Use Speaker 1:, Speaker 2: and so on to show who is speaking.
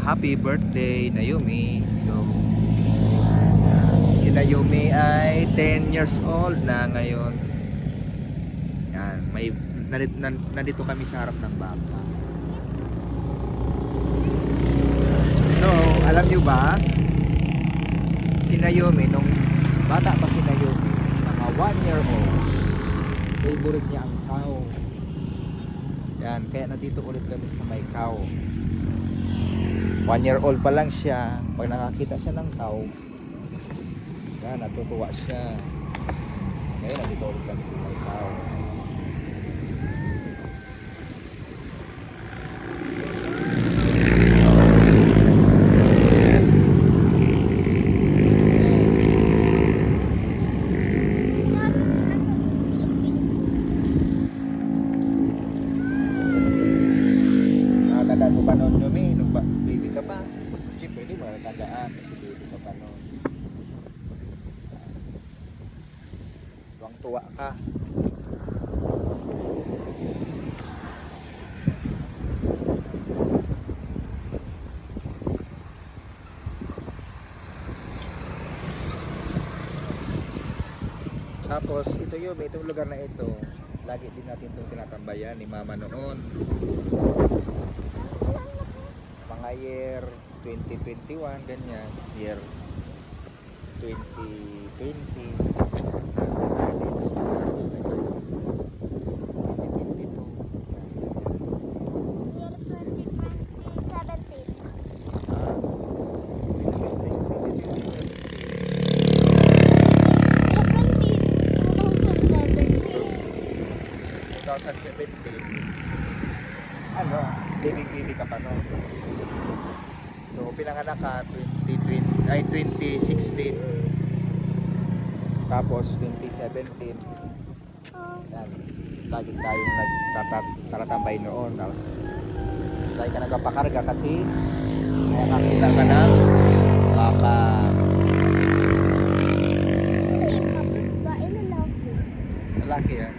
Speaker 1: happy birthday Naomi. So si Naomi ay 10 years old na ngayon. Yan, nandito kami sa harap ng baka. So, alam nyo ba, si Naomi, nung bata pa si Naomi, mga 1 year old, favorite niya ang cow. Yan, kaya nandito ulit kami sa may cow. 1 year old pa lang siya, pag nakakita siya ng cow, yan, natutuwa siya. Ngayon, nandito ulit kami sa may cow. Nakatandaan mo pa noon, Yumi, nung baby ka pa? Siyempre, hindi mo nakatandaan kasi baby ka pa noon. Tuwang-tuwa ka. Tapos, ito Yumi, itong lugar na ito, lagi din natin itong tinatambayan ni Mama noon. Mga year 2021, ganyan, year 2020, 2017, ano, baby ka pa no? So pinanganak ka 2016, tapos 2017, yan, lagi tayong nagtatambay noon. Tapos tayo ka nagpapakarga kasi nakakita ka ng baka. Lalaki yan.